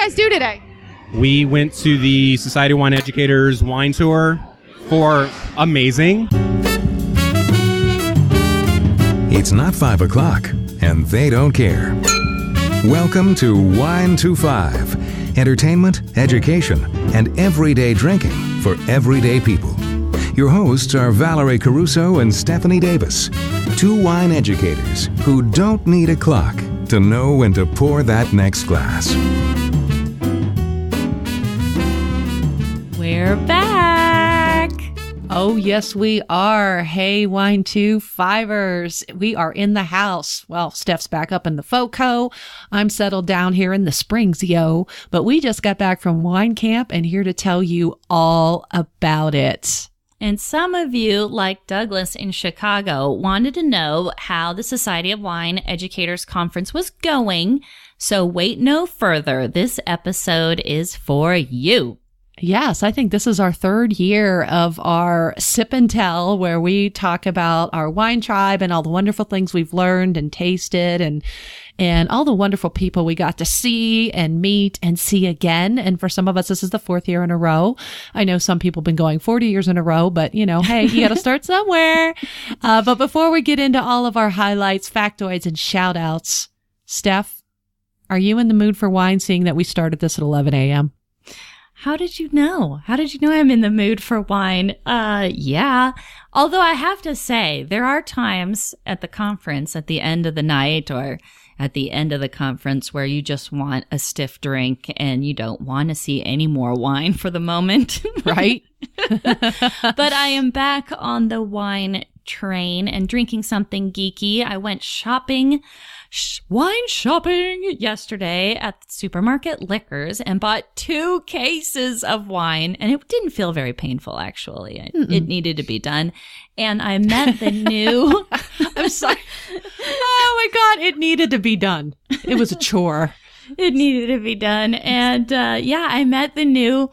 guys do today? We went to the Society of Wine Educators wine tour for amazing. It's not 5 o'clock, and they don't care. Welcome to Wine 25. Entertainment, education, and everyday drinking for everyday people. Your hosts are Valerie Caruso and Stephanie Davis, two wine educators who don't need a clock to know when to pour that next glass. We're back. Oh, yes, we are. Hey, Wine 25ers. We are in the house. Well, Steph's back up in the FOCO. I'm settled down here in the Springs, yo. But we just got back from wine camp and here to tell you all about it. And some of you, like Douglas in Chicago, wanted to know how the Society of Wine Educators Conference was going. So wait no further. This episode is for you. Yes, I think this is our third year of our Sip and Tell, where we talk about our wine tribe and all the wonderful things we've learned and tasted and all the wonderful people we got to see and meet and see again. And for some of us, this is the fourth year in a row. I know some people have been going 40 years in a row, but you know, hey, you got to start somewhere. But before we get into all of our highlights, factoids, and shout outs, Steph, are you in the mood for wine, seeing that we started this at 11 a.m.? How did you know? How did you know I'm in the mood for wine? Yeah. Although I have to say, there are times at the conference, at the end of the night or at the end of the conference, where you just want a stiff drink and you don't want to see any more wine for the moment. Right? But I am back on the wine train and drinking something geeky. I went wine shopping yesterday at the supermarket Liquors and bought 2 cases of wine, and it didn't feel very painful, actually. It needed to be done. And I met the new... I'm sorry. Oh my God, it needed to be done. It was a chore. It needed to be done. And I met the new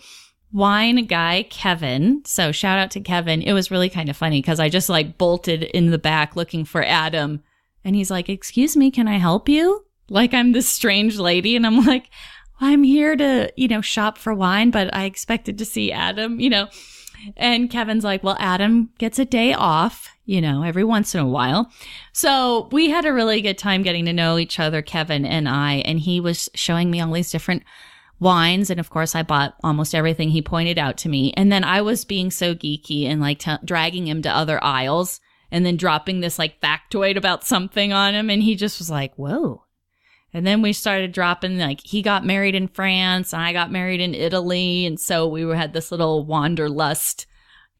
wine guy, Kevin. So shout out to Kevin. It was really kind of funny because I just like bolted in the back looking for Adam. And he's like, "Excuse me, can I help you?" Like I'm this strange lady. And I'm like, "I'm here to, shop for wine, but I expected to see Adam, And Kevin's like, "Well, Adam gets a day off, every once in a while." So we had a really good time getting to know each other, Kevin and I. And he was showing me all these different wines. And of course, I bought almost everything he pointed out to me. And then I was being so geeky and like dragging him to other aisles. And then dropping this like factoid about something on him. And he just was like, whoa. And then we started dropping, like, he got married in France and I got married in Italy. And so we had this little wanderlust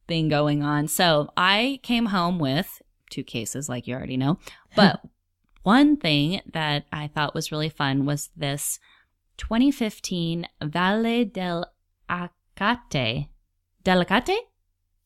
thing going on. So I came home with 2 cases, like you already know. But one thing that I thought was really fun was this 2015 Valle Delicate?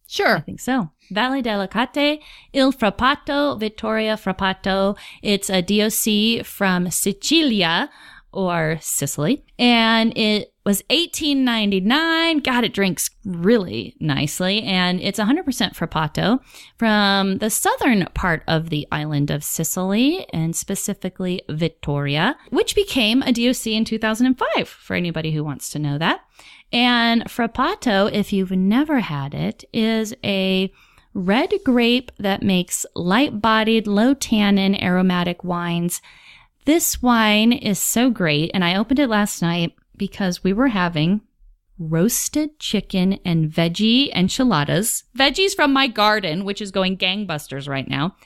Sure. I think so. Valle Delicate, Il Frappato, Vittoria Frappato. It's a DOC from Sicilia or Sicily. And it was $18.99. God, it drinks really nicely. And it's 100% Frappato from the southern part of the island of Sicily, and specifically Vittoria, which became a DOC in 2005 for anybody who wants to know that. And Frappato, if you've never had it, is a red grape that makes light-bodied, low-tannin aromatic wines. This wine is so great, and I opened it last night because we were having roasted chicken and veggie enchiladas. Veggies from my garden, which is going gangbusters right now.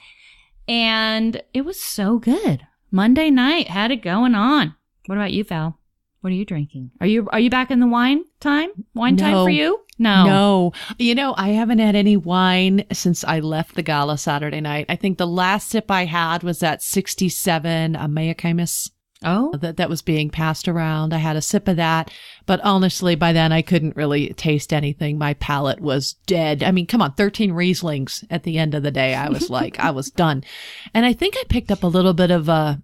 And it was so good. Monday night, had it going on. What about you, Val? What are you drinking? Are you back in the wine time? Wine time for you? No. I haven't had any wine since I left the gala Saturday night. I think the last sip I had was that 67 Meacamus. Oh, that was being passed around. I had a sip of that, but honestly, by then I couldn't really taste anything. My palate was dead. I mean, come on, 13 Rieslings at the end of the day. I was like, I was done. And I think I picked up a little bit of a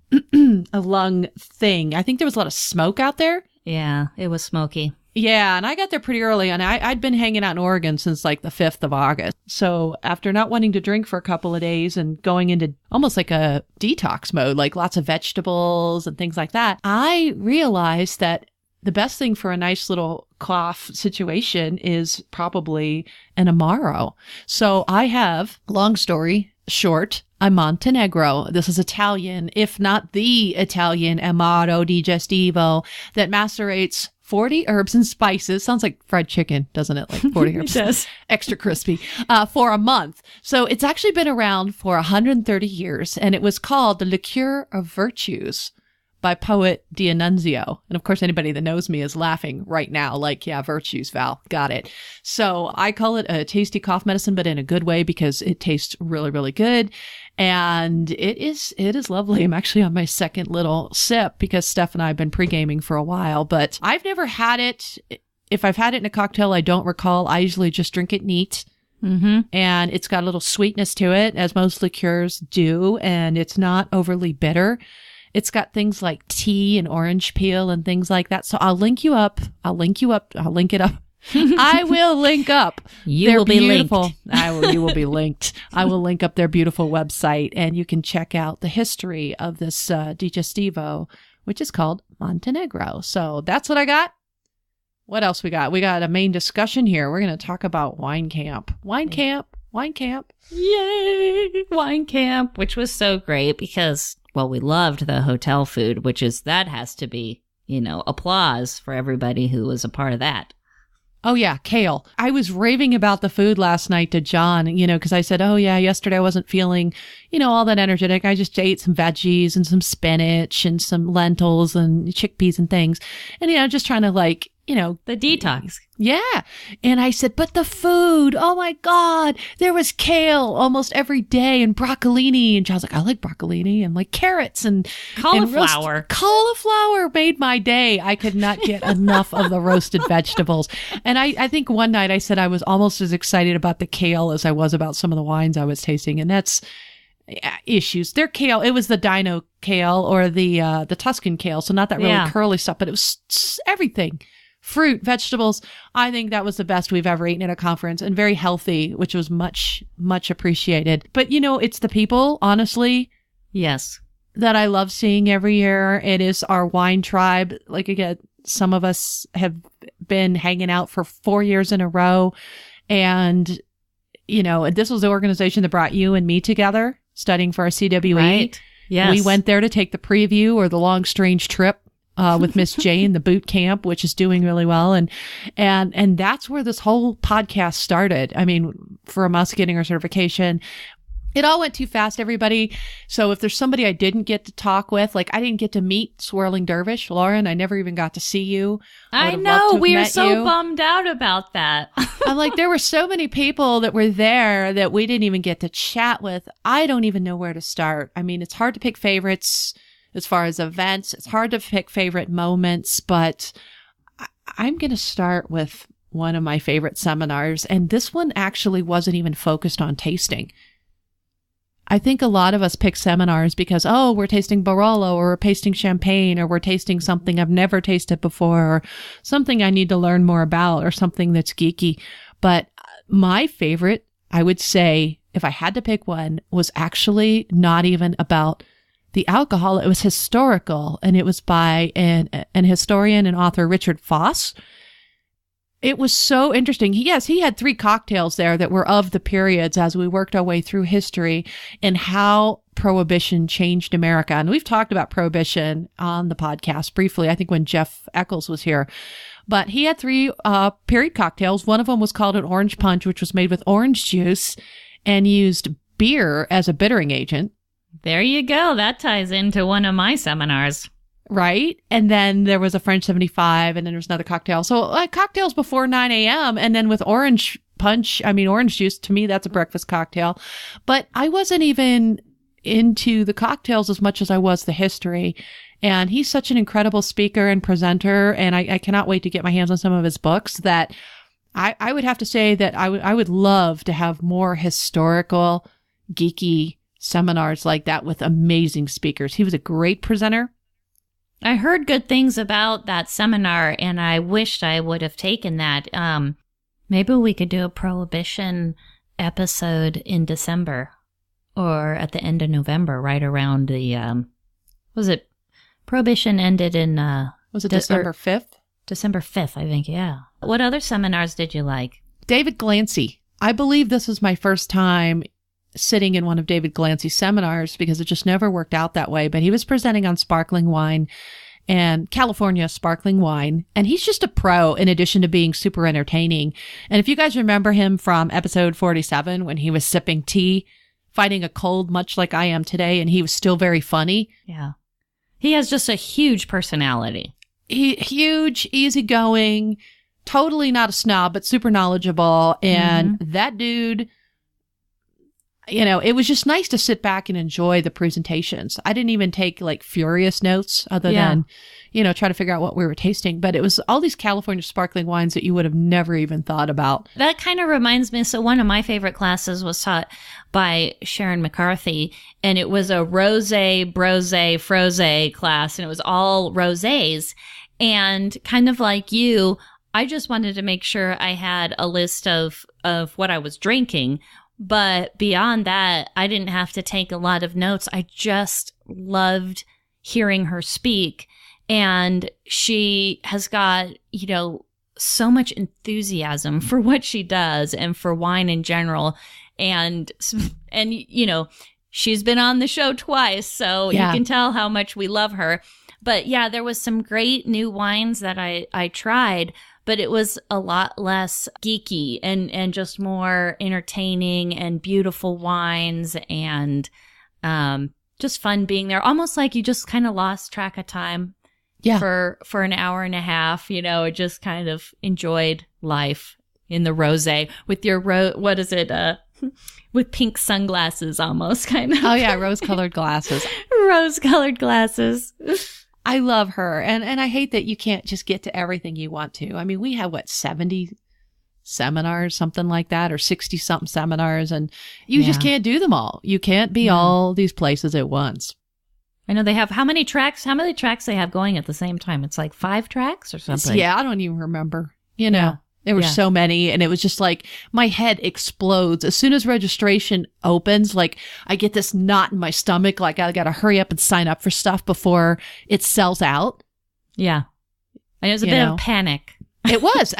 lung thing. I think there was a lot of smoke out there. Yeah, it was smoky. Yeah, and I got there pretty early, and I'd been hanging out in Oregon since like the 5th of August. So after not wanting to drink for a couple of days and going into almost like a detox mode, like lots of vegetables and things like that, I realized that the best thing for a nice little cough situation is probably an Amaro. So I have, long story short, a Montenegro. This is Italian, if not the Italian Amaro digestivo that macerates 40 herbs and spices. Sounds like fried chicken, doesn't it? Like 40 herbs. It does. Extra crispy, for a month. So it's actually been around for 130 years, and it was called the Liqueur of Virtues by poet D'Annunzio. And of course, anybody that knows me is laughing right now, like, yeah, virtues, Val, got it. So I call it a tasty cough medicine, but in a good way because it tastes really, really good. And it is lovely. I'm actually on my second little sip because Steph and I have been pre-gaming for a while, but I've never had it. If I've had it in a cocktail, I don't recall. I usually just drink it neat. Mm-hmm. And it's got a little sweetness to it, as most liqueurs do, and it's not overly bitter. It's got things like tea and orange peel and things like that. So I'll link it up. I will link up. You will be beautiful. linked. You will be linked. I will link up their beautiful website, and you can check out the history of this digestivo, which is called Montenegro. So that's what I got. What else we got? We got a main discussion here. We're going to talk about wine camp. Wine camp. Yay! Wine camp, which was so great because, well, we loved the hotel food, that has to be, applause for everybody who was a part of that. Oh, yeah, kale. I was raving about the food last night to John, because I said, oh, yeah, yesterday I wasn't feeling, all that energetic. I just ate some veggies and some spinach and some lentils and chickpeas and things. And, just trying to the detox. Yeah. And I said, but the food, oh my God, there was kale almost every day and broccolini. And John's like, I like broccolini and like carrots and cauliflower. Cauliflower made my day. I could not get enough of the roasted vegetables. And I think one night I said I was almost as excited about the kale as I was about some of the wines I was tasting. And that's issues. Their kale, it was the Dino kale or the Tuscan kale. So not that really curly stuff, but it was everything. Fruit, vegetables. I think that was the best we've ever eaten at a conference, and very healthy, which was much, much appreciated. But, it's the people, honestly. Yes. That I love seeing every year. It is our wine tribe. Like, again, some of us have been hanging out for 4 years in a row. And, this was the organization that brought you and me together, studying for our CWE. Right. Yes. We went there to take the preview or the long, strange trip. With Miss Jane, the boot camp, which is doing really well. And that's where this whole podcast started. I mean, from us getting our certification, it all went too fast, everybody. So if there's somebody I didn't get to talk with, like I didn't get to meet Swirling Dervish, Lauren, I never even got to see you. I know. We are so bummed out about that. I'm like, there were so many people that were there that we didn't even get to chat with. I don't even know where to start. I mean, it's hard to pick favorites. As far as events, it's hard to pick favorite moments, but I'm going to start with one of my favorite seminars. And this one actually wasn't even focused on tasting. I think a lot of us pick seminars because, we're tasting Barolo or we're tasting champagne or we're tasting something I've never tasted before or something I need to learn more about or something that's geeky. But my favorite, I would say, if I had to pick one, was actually not even about the alcohol. It was historical, and it was by an historian and author, Richard Foss. It was so interesting. He had 3 cocktails there that were of the periods as we worked our way through history and how Prohibition changed America. And we've talked about Prohibition on the podcast briefly, I think when Jeff Eccles was here. But he had 3 period cocktails. One of them was called an orange punch, which was made with orange juice and used beer as a bittering agent. There you go. That ties into one of my seminars. Right. And then there was a French 75, and then there was another cocktail. So cocktails before 9 a.m. And then with orange juice, to me, that's a breakfast cocktail. But I wasn't even into the cocktails as much as I was the history. And he's such an incredible speaker and presenter. And I cannot wait to get my hands on some of his books that I would have to say that I would love to have more historical, geeky seminars like that with amazing speakers. He was a great presenter. I heard good things about that seminar, and I wished I would have taken that. Maybe we could do a Prohibition episode in December or at the end of November, right around the, Prohibition ended in, was it December 5th? December 5th, I think. Yeah. What other seminars did you like? David Glancy. I believe this was my first time sitting in one of David Glancy's seminars because it just never worked out that way. But he was presenting on sparkling wine and California sparkling wine. And he's just a pro in addition to being super entertaining. And if you guys remember him from episode 47, when he was sipping tea, fighting a cold, much like I am today, and he was still very funny. Yeah. He has just a huge personality. Huge, easygoing, totally not a snob, but super knowledgeable. And that dude, you know, it was just nice to sit back and enjoy the presentations. I didn't even take like furious notes other than, you know, try to figure out what we were tasting. But it was all these California sparkling wines that you would have never even thought about. That kind of reminds me. So one of my favorite classes was taught by Sharon McCarthy, and it was a rosé, brosé, frosé class, and it was all rosés. And kind of like you, I just wanted to make sure I had a list of what I was drinking. But beyond that, I didn't have to take a lot of notes. I just loved hearing her speak. And she has got, you know, so much enthusiasm for what she does and for wine in general. And you know, she's been on the show twice, so you can tell how much we love her. But yeah, there was some great new wines that I tried, but it was a lot less geeky and just more entertaining and beautiful wines and just fun being there. Almost like you just kind of lost track of time for an hour and a half, you know, just kind of enjoyed life in the rosé with your what is it? With pink sunglasses almost kind of. Oh yeah, rose-colored glasses. Rose-colored glasses. I love her. And I hate that you can't just get to everything you want to. I mean, we have, 70 seminars, something like that, or 60-something seminars, and you just can't do them all. You can't be all these places at once. I know they have, how many tracks they have going at the same time? It's like 5 tracks or something. Yeah, I don't even remember. You know, there were so many, and it was just like, my head explodes. As soon as registration opens, like, I get this knot in my stomach, like, I gotta hurry up and sign up for stuff before it sells out. Yeah. And it was a bit of panic. It was.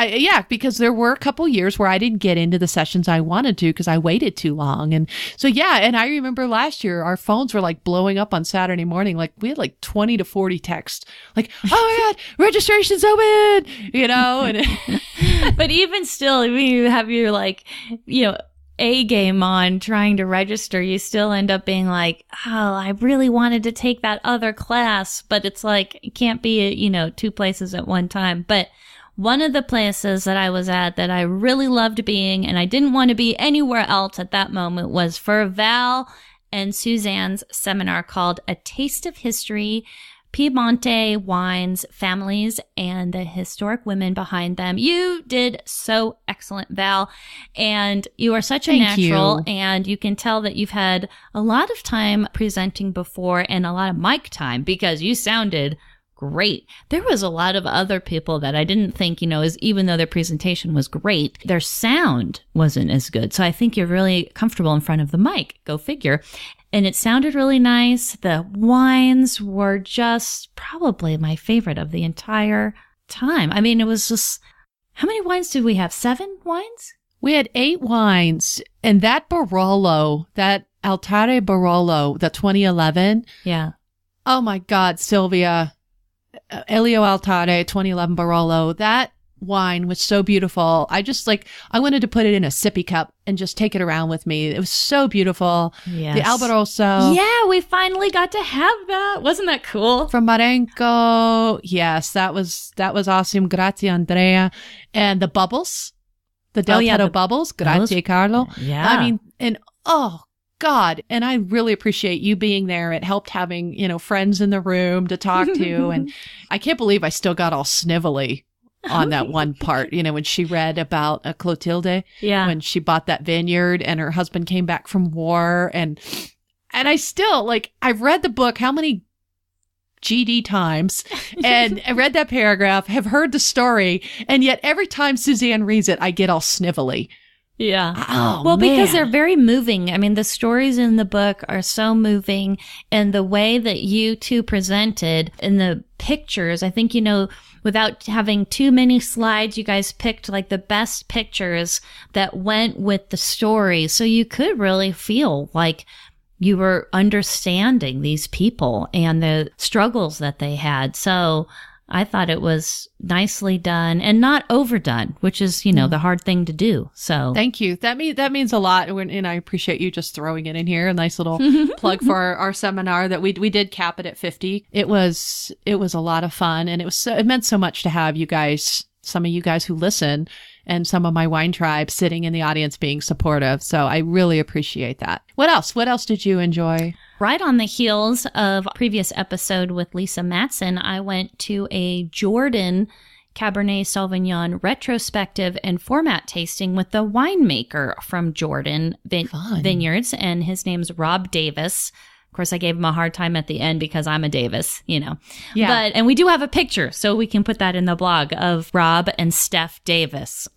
Because there were a couple years where I didn't get into the sessions I wanted to because I waited too long. And so, and I remember last year, our phones were like blowing up on Saturday morning. Like we had like 20 to 40 texts. Like, oh my God, registration's open, you know? And but even still, I mean, you have your like, you know, A game on trying to register, you still end up being like, oh, I really wanted to take that other class, but it's like, it can't be, you know, 2 places at one time. But one of the places that I was at that I really loved being, and I didn't want to be anywhere else at that moment, was for Val and Suzanne's seminar called A Taste of History, Piemonte Wines, Families, and the Historic Women Behind Them. You did so excellent, Val, and you are such a natural, and you can tell that you've had a lot of time presenting before and a lot of mic time because you sounded great. There was a lot of other people that I didn't think, you know, even though their presentation was great, their sound wasn't as good. So I think you're really comfortable in front of the mic. Go figure. And it sounded really nice. The wines were just probably my favorite of the entire time. I mean, it was just, how many wines did we have? 7 wines? We had 8 wines. And that Barolo, that Altare Barolo, the 2011. Yeah. Oh my God, Sylvia. Elio Altare 2011 Barolo. That wine was so beautiful. I wanted to put it in a sippy cup and just take it around with me. It was so beautiful. Yes. The Albarosso. Yeah, we finally got to have that. Wasn't that cool? From Marenco. Yes, that was awesome. Grazie, Andrea. And the bubbles. The Del Toro bubbles. Grazie, Carlo. Yeah. I mean, and God. And I really appreciate you being there. It helped having, you know, friends in the room to talk to. And I can't believe I still got all snivelly on that one part, you know, when she read about Clotilde, when she bought that vineyard and her husband came back from war. And I still, like, I've read the book how many GD times, and I read that paragraph, have heard the story, and yet every time Suzanne reads it, I get all snivelly. Yeah. Oh, well, because man. they're very moving. I mean, the stories in the book are so moving, and the way that you two presented in the pictures, I think, without having too many slides, you guys picked like the best pictures that went with the story. So you could really feel like you were understanding these people and the struggles that they had. So I thought it was nicely done and not overdone, which is, the hard thing to do. So thank you. That means a lot. And I appreciate you just throwing it in here. A nice little plug for our seminar that we did cap it at 50. It was a lot of fun, and it meant so much to have you guys, some of you guys who listen, and some of my wine tribe sitting in the audience being supportive. So I really appreciate that. What else? What else did you enjoy? Right on the heels of a previous episode with Lisa Matson, I went to a Jordan Cabernet Sauvignon retrospective and format tasting with the winemaker from Jordan Vineyards, and his name's Rob Davis. Of course, I gave him a hard time at the end because I'm a Davis, Yeah. And we do have a picture, so we can put that in the blog of Rob and Steph Davis.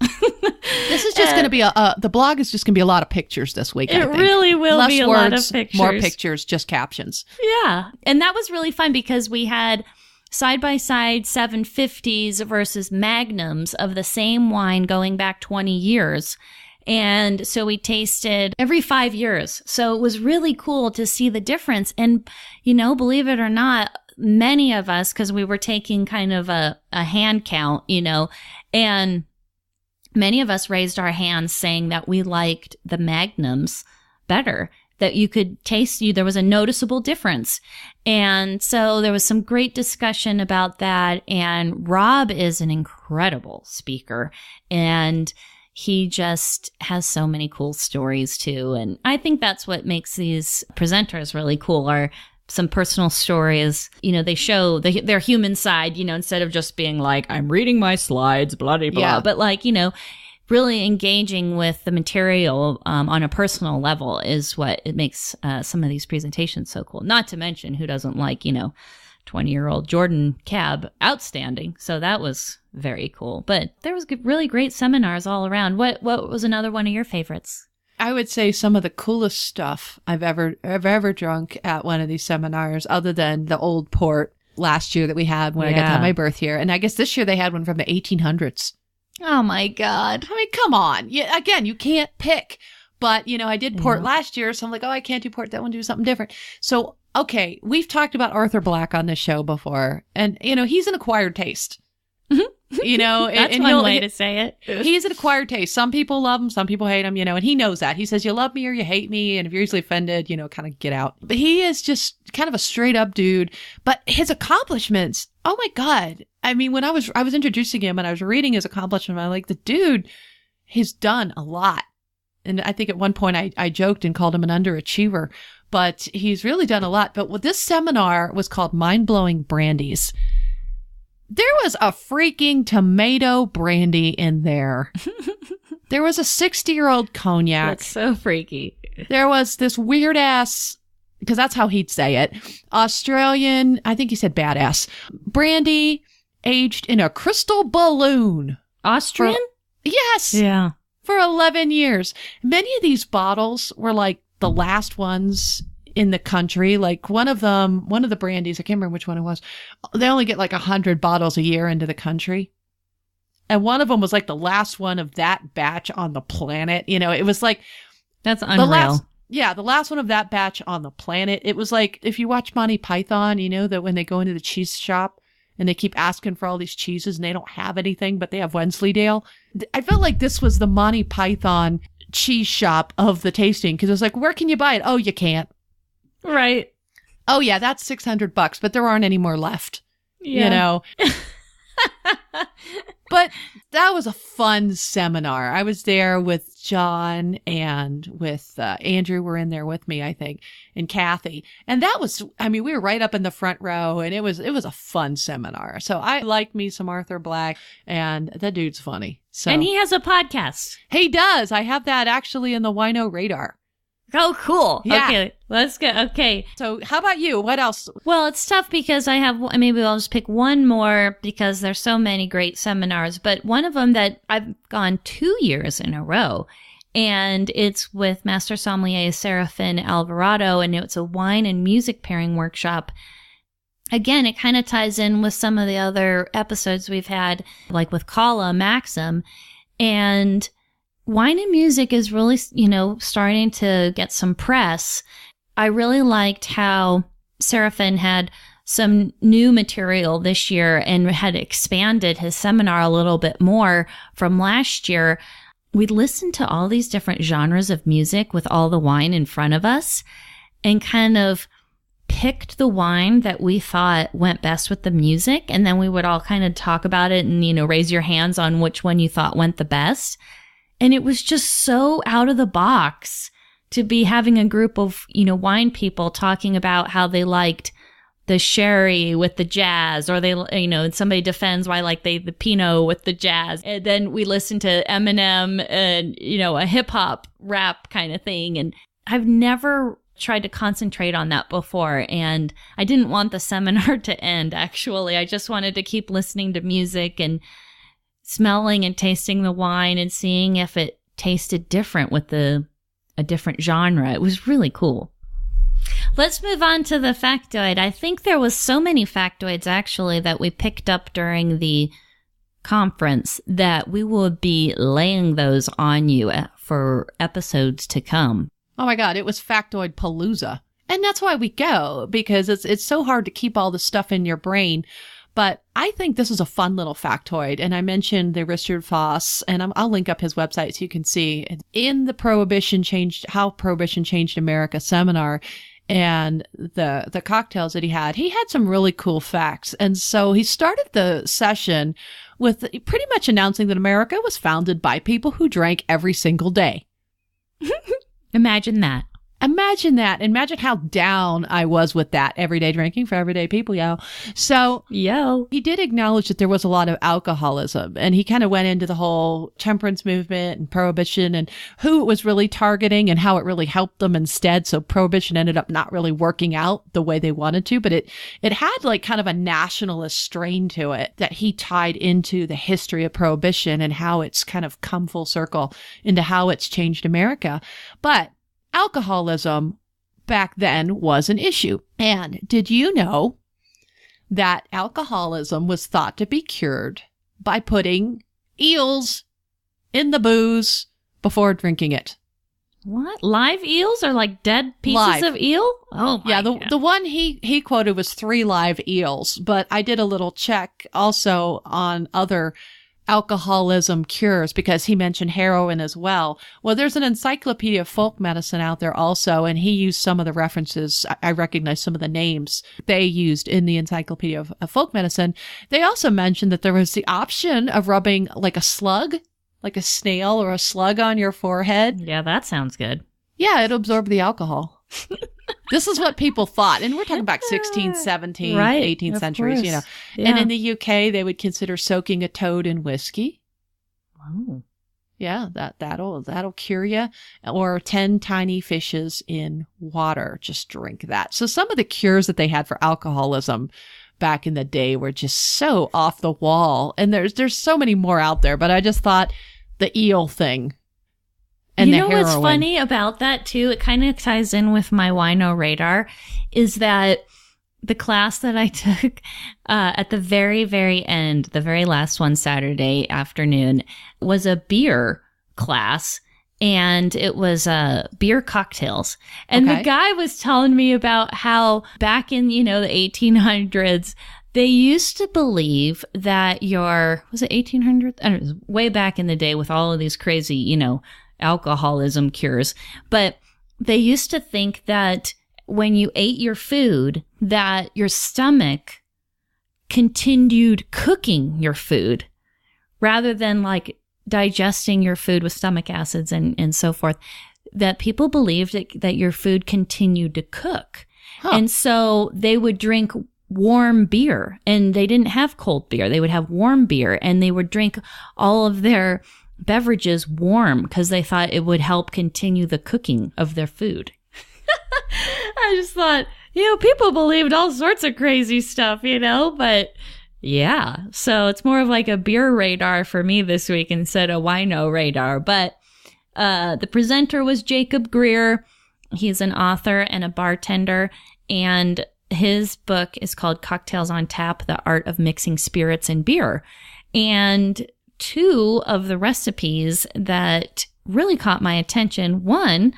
This is just going to be the blog is just going to be a lot of pictures this week. It really will Less be a words, lot of pictures. More pictures, just captions. Yeah. And that was really fun because we had side-by-side 750s versus magnums of the same wine going back 20 years. And so we tasted every 5 years. So it was really cool to see the difference. And, believe it or not, many of us, because we were taking kind of a hand count, and many of us raised our hands saying that we liked the magnums better, that you could taste, there was a noticeable difference. And so there was some great discussion about that. And Rob is an incredible speaker, and he just has so many cool stories too. And I think that's what makes these presenters really cool, are some personal stories. They show their human side, instead of just being like, I'm reading my slides, blah, blah, blah. Yeah. But really engaging with the material on a personal level is what it makes some of these presentations so cool. Not to mention, who doesn't like, 20-year-old Jordan Cab, outstanding. So that was very cool. But there was really great seminars all around. What was another one of your favorites? I would say some of the coolest stuff I've ever drunk at one of these seminars, other than the old port last year that we had when I got to have my birth year. And I guess this year they had one from the 1800s. Oh my God. I mean, come on. Yeah, again, you can't pick. But, I did port last year, so I'm like, oh, I can't do port. That one, do something different. So, okay, we've talked about Arthur Black on this show before. And, he's an acquired taste. That's one way to say it. He's an acquired taste. Some people love him, some people hate him, and he knows that. He says, you love me or you hate me, and if you're easily offended, kind of get out. But he is just kind of a straight up dude. But his accomplishments, oh my God. I mean, when I was introducing him and I was reading his accomplishments, I'm like, the dude has done a lot. And I think at one point I joked and called him an underachiever, but he's really done a lot. But this seminar was called Mind-Blowing Brandies. There was a freaking tomato brandy in there. There was a 60-year-old cognac. That's so freaky. There was this weird ass, because that's how he'd say it, Australian, I think he said badass, brandy aged in a crystal balloon. Austrian? Yes. Yeah. For 11 years. Many of these bottles were like the last ones in the country. Like one of the brandies, I can't remember which one it was. They only get like 100 bottles a year into the country. And one of them was like the last one of that batch on the planet. It was like, that's unreal. The last one of that batch on the planet. It was like, if you watch Monty Python, that when they go into the cheese shop and they keep asking for all these cheeses and they don't have anything, but they have Wensleydale. I felt like this was the Monty Python cheese shop of the tasting, because it was like, where can you buy it? Oh, you can't. Right. Oh yeah, that's $600, but there aren't any more left. Yeah. But that was a fun seminar. I was there with John and with Andrew were in there with me, I think, and Kathy. And that was, we were right up in the front row, and it was a fun seminar. So I like me some Arthur Black, and that dude's funny. So, and he has a podcast. He does. I have that actually in the Wino radar. Oh, cool. Yeah. Okay, let's go. Okay. So how about you? What else? Well, it's tough because maybe I'll just pick one more because there's so many great seminars, but one of them that I've gone 2 years in a row And it's with Master Sommelier Serafin Alvarado, and it's a wine and music pairing workshop. Again, it kind of ties in with some of the other episodes we've had, like with Kala Maxim. And wine and music is really, starting to get some press. I really liked how Serafin had some new material this year and had expanded his seminar a little bit more from last year. We listened to all these different genres of music with all the wine in front of us and kind of picked the wine that we thought went best with the music. And then we would all kind of talk about it and, raise your hands on which one you thought went the best. And it was just so out of the box to be having a group of, wine people talking about how they liked the sherry with the jazz, or they, somebody defends why like the Pinot with the jazz. And then we listened to Eminem and, a hip hop rap kind of thing. And I've never tried to concentrate on that before. And I didn't want the seminar to end, actually. I just wanted to keep listening to music and smelling and tasting the wine and seeing if it tasted different with a different genre. It was really cool. Let's move on to the factoid. I think there was so many factoids actually that we picked up during the conference that we will be laying those on you for episodes to come. Oh my God, it was Factoid-palooza. And that's why we go, because it's so hard to keep all the stuff in your brain. But I think this is a fun little factoid. And I mentioned the Richard Foss, and I'll link up his website so you can see. In the How Prohibition Changed America seminar and the cocktails that he had some really cool facts. And so he started the session with pretty much announcing that America was founded by people who drank every single day. Imagine that. Imagine that. Imagine how down I was with that. Everyday drinking for everyday people, yo. So, he did acknowledge that there was a lot of alcoholism, and he kind of went into the whole temperance movement and prohibition and who it was really targeting and how it really helped them instead. So prohibition ended up not really working out the way they wanted to, but it had like kind of a nationalist strain to it that he tied into the history of prohibition and how it's kind of come full circle into how it's changed America. But alcoholism back then was an issue. And did you know that alcoholism was thought to be cured by putting eels in the booze before drinking it? What? Live eels or like dead pieces of eel? Oh, my God. The one he quoted was 3 live eels, but I did a little check also on other alcoholism cures because he mentioned heroin as well. Well, there's an encyclopedia of folk medicine out there also, and he used some of the references. I recognize some of the names they used in the encyclopedia of folk medicine. They also mentioned that there was the option of rubbing like a slug, like a snail or a slug on your forehead. Yeah, that sounds good. Yeah, it'll absorb the alcohol. This is what people thought. And we're talking about 16th, 17th, right, 18th centuries, Yeah. And in the UK, they would consider soaking a toad in whiskey. Oh. Yeah, that'll cure you. Or 10 tiny fishes in water. Just drink that. So some of the cures that they had for alcoholism back in the day were just so off the wall. And there's so many more out there, but I just thought the eel thing. And you know what's funny about that too? It kind of ties in with my wino radar, is that the class that I took at the very, very end, the very last one Saturday afternoon, was a beer class, and it was beer cocktails. And the guy was telling me about how back in, the 1800s, they used to believe that was it 1800s? I don't know, it was way back in the day with all of these crazy, alcoholism cures. But they used to think that when you ate your food, that your stomach continued cooking your food rather than like digesting your food with stomach acids and so forth. That people believed that your food continued to cook. Huh. And so they would drink warm beer, and they didn't have cold beer. They would have warm beer, and they would drink all of their beverages warm because they thought it would help continue the cooking of their food. I just thought, people believed all sorts of crazy stuff, but yeah. So it's more of like a beer radar for me this week instead of wino radar. But The presenter was Jacob Greer. He's an author and a bartender, and his book is called Cocktails on Tap, The Art of Mixing Spirits and Beer. And two of the recipes that really caught my attention, one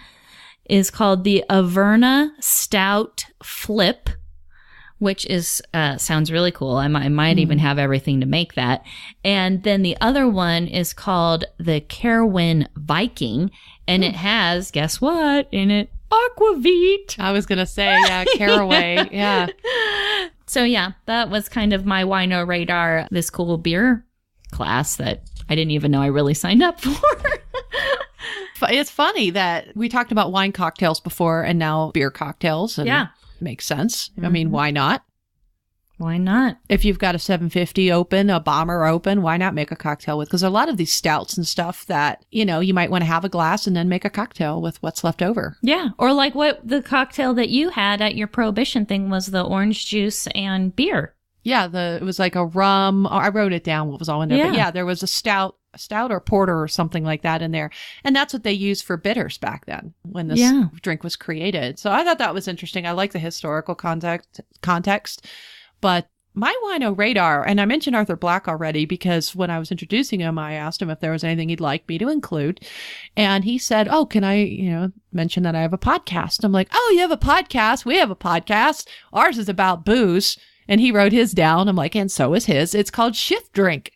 is called the Averna Stout Flip, which is sounds really cool. I might even have everything to make that. And then the other one is called the Carwin Viking, and it has, guess what, in it? Aquavit. I was going to say, yeah, caraway. Yeah. So yeah, that was kind of my wino radar, this cool beer class that I didn't even know I really signed up for. It's funny that we talked about wine cocktails before and now beer cocktails. And Yeah. Makes sense. I mean, why not? Why not? If you've got a 750 open, a bomber open, why not make a cocktail with? Because a lot of these stouts and stuff that, you know, you might want to have a glass and then make a cocktail with what's left over. Yeah. Or like what the cocktail that you had at your Prohibition thing was the orange juice and beer. Yeah, it was like a rum. I wrote it down what was all in there. Yeah. But yeah, there was a stout or porter or something like that in there. And that's what they used for bitters back then when this drink was created. So I thought that was interesting. I like the historical context. But my wino radar, and I mentioned Arthur Black already because when I was introducing him, I asked him if there was anything he'd like me to include. And he said, oh, can I, mention that I have a podcast? I'm like, oh, you have a podcast? We have a podcast. Ours is about booze. And he wrote his down. I'm like, and so is his. It's called Shift Drink.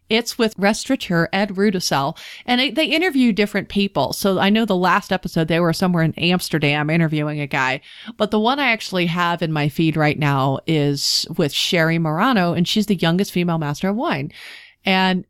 It's with restaurateur Ed Rudisell, and they interview different people. So I know the last episode, they were somewhere in Amsterdam interviewing a guy, but the one I actually have in my feed right now is with Sherry Morano, and she's the youngest female master of wine. And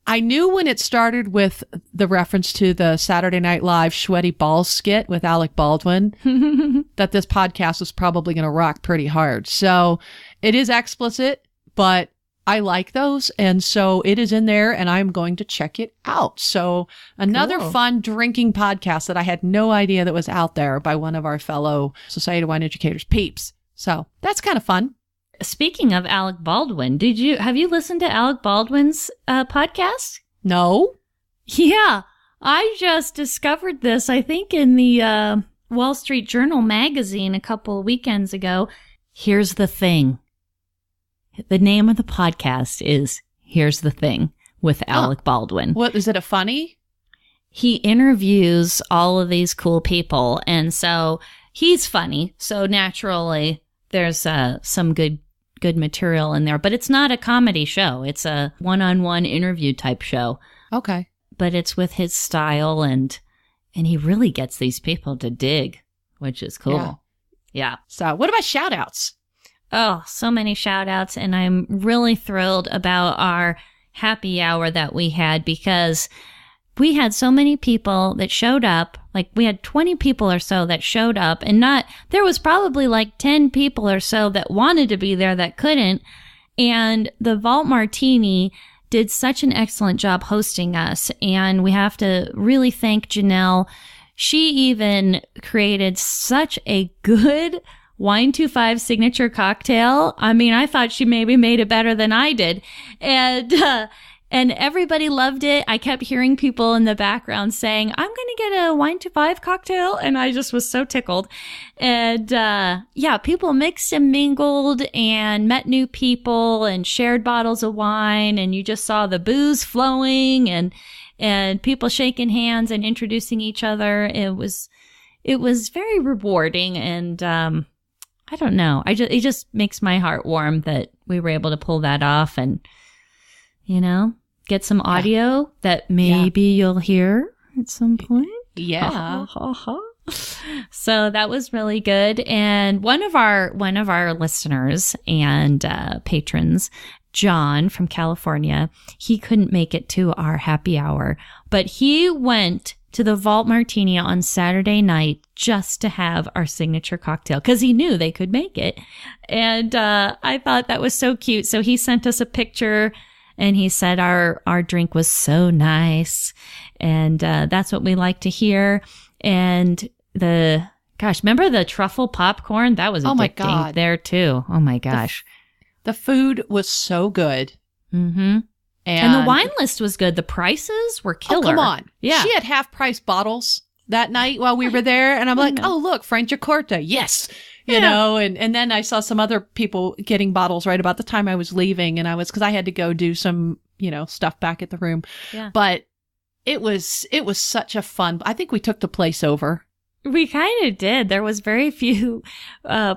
I knew when it started with the reference to the Saturday Night Live Sweaty Balls skit with Alec Baldwin that this podcast was probably going to rock pretty hard. So it is explicit, but I like those. And so it is in there and I'm going to check it out. So another fun drinking podcast that I had no idea that was out there by one of our fellow Society of Wine Educators peeps. So that's kind of fun. Speaking of Alec Baldwin, have you listened to Alec Baldwin's podcast? No. Yeah. I just discovered this, I think in the Wall Street Journal magazine a couple of weekends ago. Here's the Thing. The name of the podcast is Here's the Thing with Alec Baldwin. What, is it a funny? He interviews all of these cool people. And so he's funny. So naturally there's some good material in there, but it's not a comedy show. It's a one-on-one interview type show. Okay. But it's with his style and he really gets these people to dig, which is cool. Yeah. So what about shout outs? Oh, so many shout outs. And I'm really thrilled about our happy hour that we had because we had so many people that showed up. Like we had 20 people or so that showed up and there was probably like 10 people or so that wanted to be there that couldn't. And the Vault Martini did such an excellent job hosting us. And we have to really thank Janelle. She even created such a good W25 signature cocktail. I mean, I thought she maybe made it better than I did. And everybody loved it. I kept hearing people in the background saying, I'm going to get a W25 cocktail. And I just was so tickled. And people mixed and mingled and met new people and shared bottles of wine. And you just saw the booze flowing and people shaking hands and introducing each other. It was very rewarding. And I don't know. It just makes my heart warm that we were able to pull that off and, get some audio that maybe you'll hear at some point. Yeah. So that was really good. And one of our listeners and patrons, John from California, he couldn't make it to our happy hour, but he went to the Vault Martini on Saturday night just to have our signature cocktail because he knew they could make it. And I thought that was so cute. So he sent us a picture and he said our drink was so nice. And that's what we like to hear. And remember the truffle popcorn? That was addicting there too. Oh my gosh. The food was so good. Mm-hmm. And the wine list was good. The prices were killer. Oh, come on. Yeah. She had half-price bottles that night while we were there. And I'm like, oh, look, Franciacorta. Yes. You know, and then I saw some other people getting bottles right about the time I was leaving. And because I had to go do some, stuff back at the room. Yeah. But it was such a fun, I think we took the place over. We kind of did. There was very few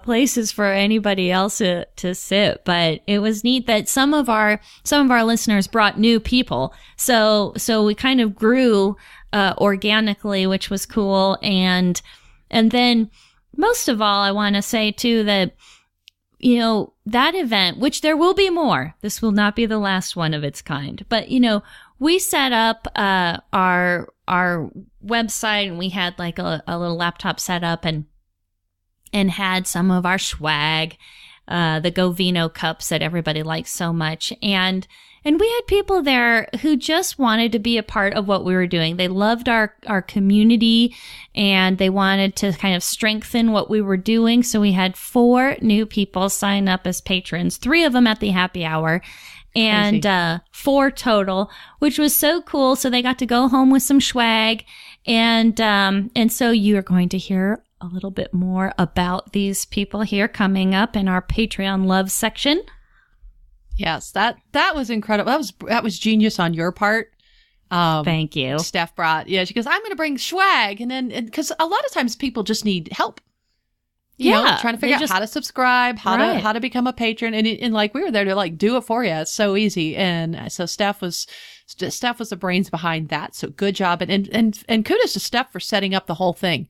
places for anybody else to sit, but it was neat that some of our listeners brought new people. So we kind of grew organically, which was cool. And then most of all, I want to say too that that event, which there will be more. This will not be the last one of its kind, but we set up our website, and we had like a little laptop set up and had some of our swag, the Go Vino cups that everybody likes so much. And we had people there who just wanted to be a part of what we were doing. They loved our community, and they wanted to kind of strengthen what we were doing. So we had 4 new people sign up as patrons, 3 of them at the happy hour. And 4 total, which was so cool. So they got to go home with some swag. And so you're going to hear a little bit more about these people here coming up in our Patreon love section. Yes, that was incredible. That was genius on your part. Thank you. Steph she goes, I'm going to bring swag. And then, because a lot of times people just need help. You know, trying to figure out how to subscribe, how to become a patron, and like we were there to like do it for you. It's so easy, and so Steph was the brains behind that. So good job, and kudos to Steph for setting up the whole thing.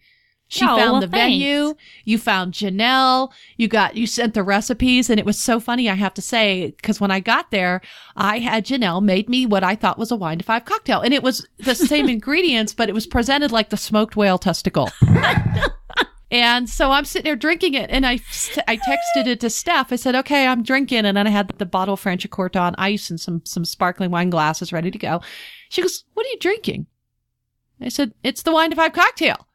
She found the venue. You found Janelle. You sent the recipes, and it was so funny. I have to say, because when I got there, I had Janelle made me what I thought was a wine to 5 cocktail, and it was the same ingredients, but it was presented like the smoked whale testicle. And so I'm sitting there drinking it, and I texted it to Steph. I said, okay, I'm drinking. And then I had the bottle of Franciacorta on ice and some sparkling wine glasses ready to go. She goes, what are you drinking? I said, it's the wine to 5 cocktail.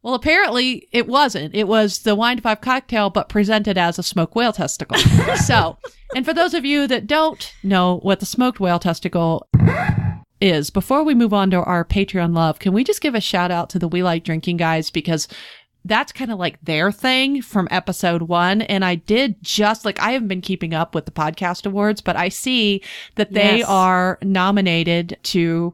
Well, apparently it wasn't. It was the wine to 5 cocktail, but presented as a smoked whale testicle. So, and for those of you that don't know what the smoked whale testicle is, before we move on to our Patreon love, can we just give a shout out to the We Like Drinking guys? Because that's kind of like their thing from episode 1. And I did I haven't been keeping up with the podcast awards, but I see that they are nominated to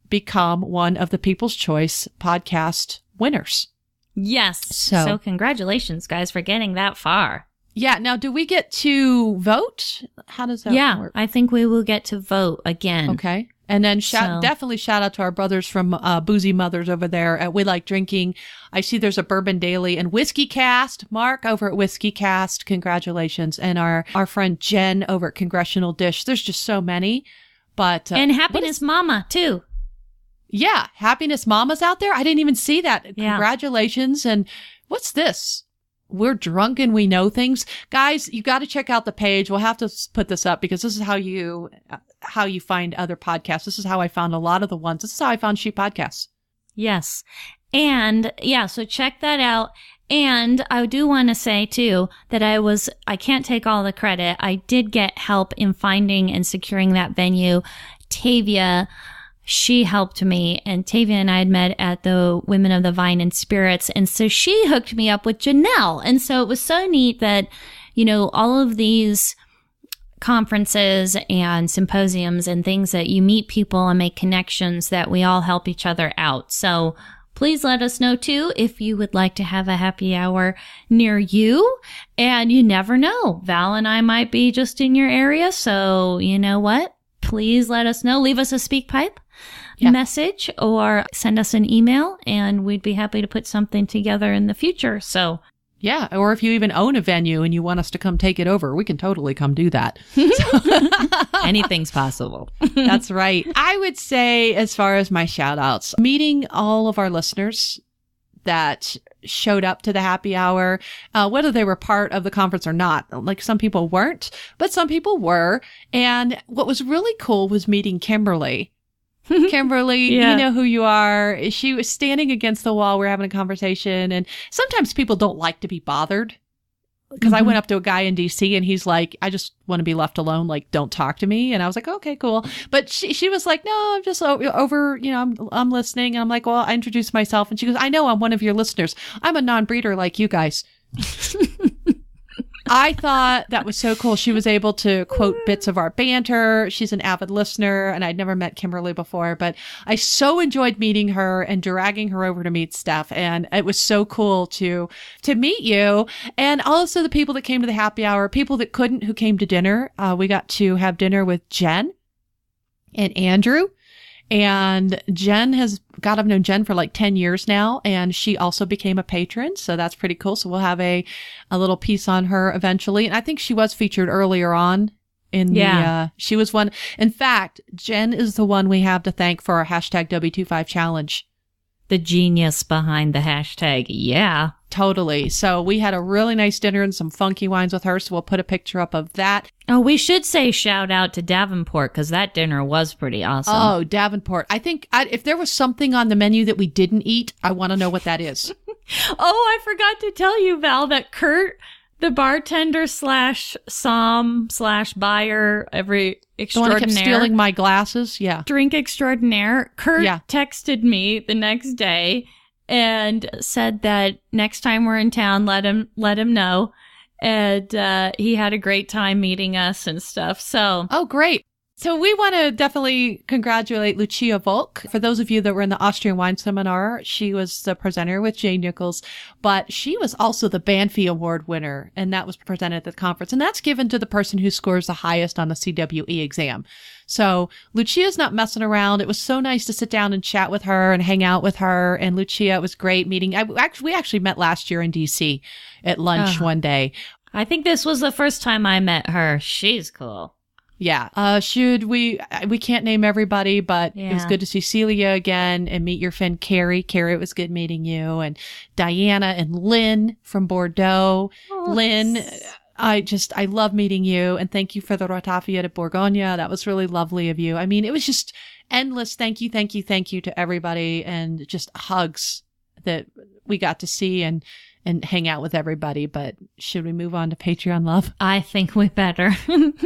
become one of the People's Choice podcast winners. Yes. So congratulations, guys, for getting that far. Yeah. Now, do we get to vote? How does that work? I think we will get to vote again. Okay. And then definitely shout out to our brothers from Boozy Mothers over there at We Like Drinking. I see there's a Bourbon Daily and Whiskey Cast. Mark over at Whiskey Cast, congratulations. And our friend Jen over at Congressional Dish. There's just so many. But and Happiness Mama, too. Yeah, Happiness Mama's out there. I didn't even see that. Yeah. Congratulations. And what's this? We're drunk and we know things. Guys, you got to check out the page. We'll have to put this up because this is how you find other podcasts. This is how I found a lot of the ones. This is how I found Sheep Podcasts. Yes. And so check that out. And I do want to say too that I can't take all the credit. I did get help in finding and securing that venue. Tavia, she helped me, and Tavia and I had met at the Women of the Vine and Spirits. And so she hooked me up with Janelle. And so it was so neat that, all of these conferences and symposiums and things that you meet people and make connections, that we all help each other out. So please let us know too if you would like to have a happy hour near you. And you never know, Val and I might be just in your area. So you know what? Please let us know. Leave us a SpeakPipe message or send us an email, and we'd be happy to put something together in the future. So yeah, or if you even own a venue and you want us to come take it over, we can totally come do that. Anything's possible. That's right. I would say, as far as my shout outs, meeting all of our listeners that showed up to the happy hour, whether they were part of the conference or not. Like some people weren't, but some people were. And what was really cool was meeting Kimberly. Kimberly, you know who you are. She was standing against the wall. We're having a conversation. And sometimes people don't like to be bothered. because I went up to a guy in DC and he's like, I just want to be left alone. Like, don't talk to me. And I was like, okay, cool. But she was like, no, I'm just over, I'm listening. And I'm like, well, I introduced myself. And she goes, I know I'm one of your listeners. I'm a non-breeder like you guys. I thought that was so cool. She was able to quote bits of our banter. She's an avid listener, and I'd never met Kimberly before, but I so enjoyed meeting her and dragging her over to meet Steph. And it was so cool to meet you. And also the people that came to the happy hour, people that couldn't, who came to dinner. We got to have dinner with Jen and Andrew. And I've known Jen for like 10 years now, and she also became a patron. So that's pretty cool. So we'll have a little piece on her eventually. And I think she was featured earlier on she was one. In fact, Jen is the one we have to thank for our hashtag W25 challenge. The genius behind the hashtag. Yeah. Totally. So we had a really nice dinner and some funky wines with her. So we'll put a picture up of that. Oh, we should say shout out to Davenport because that dinner was pretty awesome. Oh, Davenport. I think if there was something on the menu that we didn't eat, I want to know what that is. Oh, I forgot to tell you, Val, that Kurt, the bartender / som / buyer, every extraordinaire. The one who kept stealing my glasses? Yeah. Drink extraordinaire. Kurt texted me the next day and said that next time we're in town, let him know. And he had a great time meeting us and stuff. So, oh, great. So we want to definitely congratulate Lucia Volk. For those of you that were in the Austrian Wine Seminar, she was the presenter with Jay Nichols, but she was also the Banfi Award winner, and that was presented at the conference. And that's given to the person who scores the highest on the CWE exam. So Lucia's not messing around. It was so nice to sit down and chat with her and hang out with her. And Lucia, it was great meeting. We actually met last year in DC at lunch one day. I think this was the first time I met her. She's cool. Yeah. We can't name everybody, but it was good to see Celia again and meet your friend Carrie. Carrie, it was good meeting you. And Diana and Lynn from Bordeaux. Oh, Lynn, I love meeting you. And thank you for the Ratafia de Bourgogne. That was really lovely of you. I mean, it was just endless. Thank you to everybody, and just hugs that we got to see and hang out with everybody. But should we move on to Patreon love? I think we better.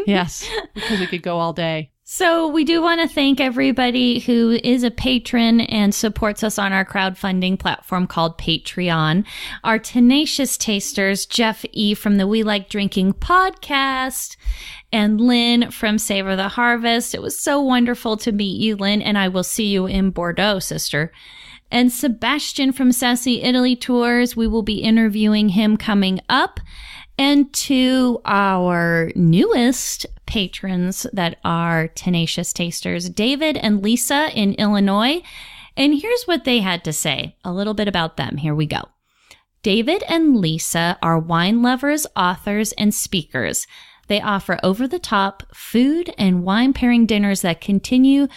Yes, because we could go all day. So we do want to thank everybody who is a patron and supports us on our crowdfunding platform called Patreon. Our tenacious tasters, Jeff E. from the We Like Drinking podcast and Lynn from Savor the Harvest. It was so wonderful to meet you, Lynn, and I will see you in Bordeaux, sister. And Sebastian from Sassy Italy Tours, we will be interviewing him coming up. And to our newest patrons that are tenacious tasters, David and Lisa in Illinois. And here's what they had to say, a little bit about them. Here we go. David and Lisa are wine lovers, authors, and speakers. They offer over-the-top food and wine pairing dinners that continue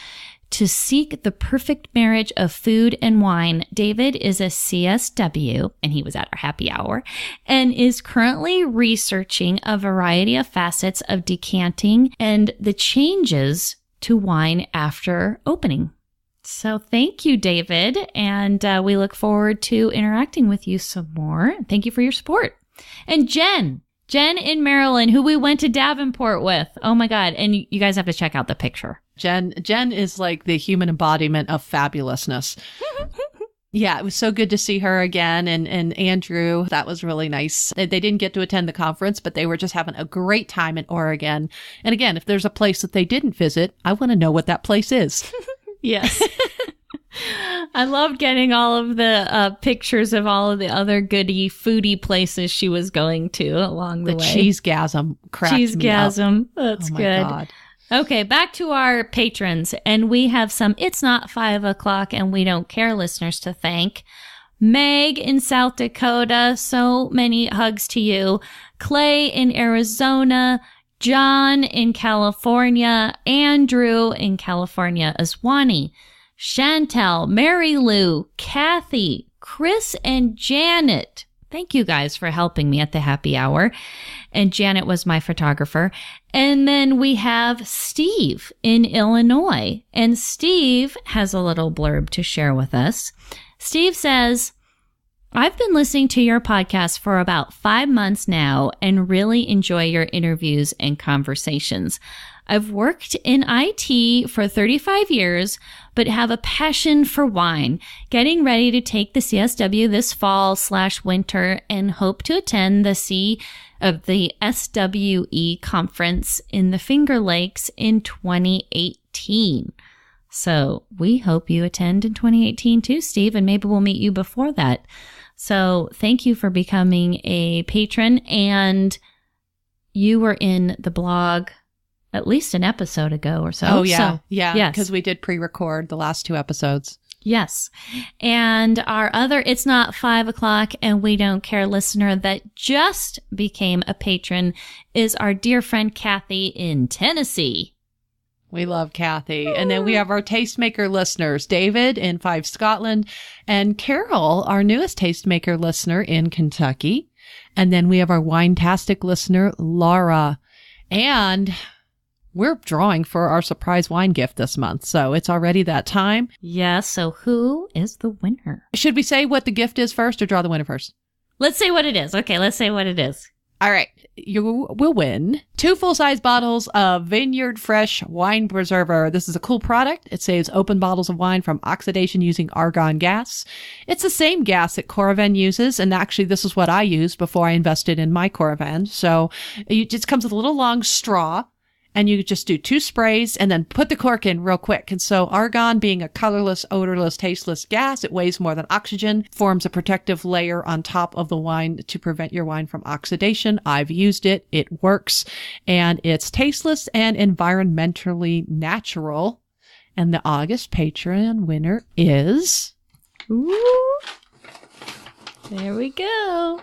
to seek the perfect marriage of food and wine. David is a CSW, and he was at our happy hour, and is currently researching a variety of facets of decanting and the changes to wine after opening. So thank you, David, and we look forward to interacting with you some more. Thank you for your support. And Jen in Maryland, who we went to Davenport with. Oh my God. And you guys have to check out the picture. Jen is like the human embodiment of fabulousness. Yeah, it was so good to see her again. And Andrew, that was really nice. They didn't get to attend the conference, but they were just having a great time in Oregon. And again, if there's a place that they didn't visit, I want to know what that place is. Yes. I loved getting all of the pictures of all of the other goody foodie places she was going to along the way. Cheesegasm cracked me up. Cheesegasm. That's good. God. Okay, back to our patrons. And we have some It's Not 5 o'clock and we don't care listeners to thank. Meg in South Dakota, so many hugs to you. Clay in Arizona. John in California. Andrew in California. Aswani. Chantel, Mary Lou, Kathy, Chris, and Janet. Thank you guys for helping me at the happy hour. And Janet was my photographer. And then we have Steve in Illinois. And Steve has a little blurb to share with us. Steve says, I've been listening to your podcast for about 5 months now and really enjoy your interviews and conversations. I've worked in IT for 35 years, but have a passion for wine, getting ready to take the CSW this fall/winter and hope to attend the SWE conference in the Finger Lakes in 2018. So we hope you attend in 2018 too, Steve, and maybe we'll meet you before that. So thank you for becoming a patron, and you were in the blog at least an episode ago or so. Oh, yeah. So, yeah. yes. Because we did pre-record the last 2 episodes. Yes. And our other It's Not 5 o'clock and We Don't Care listener that just became a patron is our dear friend Kathy in Tennessee. We love Kathy. And then we have our tastemaker listeners, David in Five Scotland, and Carol, our newest tastemaker listener in Kentucky. And then we have our Wine-tastic listener, Laura. And we're drawing for our surprise wine gift this month, so it's already that time. Yes, so who is the winner? Should we say what the gift is first or draw the winner first? Let's say what it is. Okay, let's say what it is. All right. You will win 2 full-size bottles of Vineyard Fresh Wine Preserver. This is a cool product. It saves open bottles of wine from oxidation using argon gas. It's the same gas that Coravin uses, and actually this is what I used before I invested in my Coravin. So it just comes with a little long straw, and you just do 2 sprays and then put the cork in real quick. And so argon, being a colorless, odorless, tasteless gas, it weighs more than oxygen, forms a protective layer on top of the wine to prevent your wine from oxidation. I've used it. It works. And it's tasteless and environmentally natural. And the August Patreon winner is... Ooh. There we go.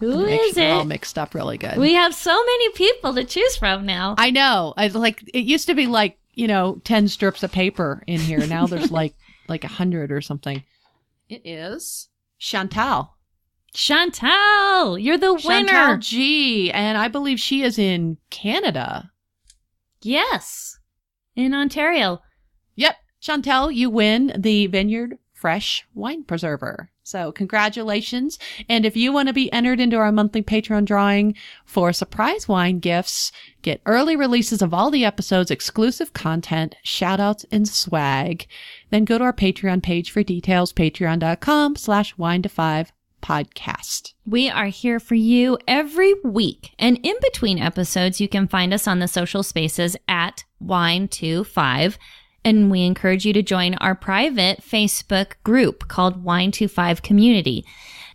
Who is it? All mixed up really good. We have so many people to choose from now. I know. It used to be 10 strips of paper in here. Now there's like 100 or something. It is Chantal. Chantal, you're the winner. Chantal G. And I believe she is in Canada. Yes. In Ontario. Yep. Chantal, you win the Vineyard Fresh Wine Preserver. So congratulations. And if you want to be entered into our monthly Patreon drawing for surprise wine gifts, get early releases of all the episodes, exclusive content, shout outs, and swag, then go to our Patreon page for details, patreon.com/wine-to-5podcast. We are here for you every week. And in between episodes, you can find us on the social spaces at Wine25. And we encourage you to join our private Facebook group called Wine25 Community.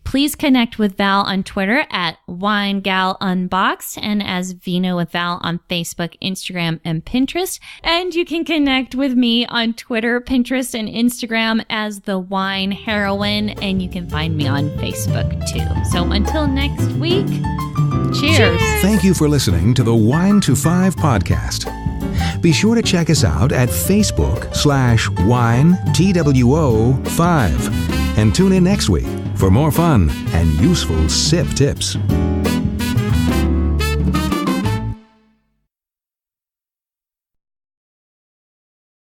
Please connect with Val on Twitter at WineGalUnboxed and as Vino with Val on Facebook, Instagram, and Pinterest. And you can connect with me on Twitter, Pinterest, and Instagram as The Wine Heroine. And you can find me on Facebook too. So until next week, cheers. Thank you for listening to the Wine-to-5 podcast. Be sure to check us out at Facebook/WineTWO5 and tune in next week for more fun and useful sip tips.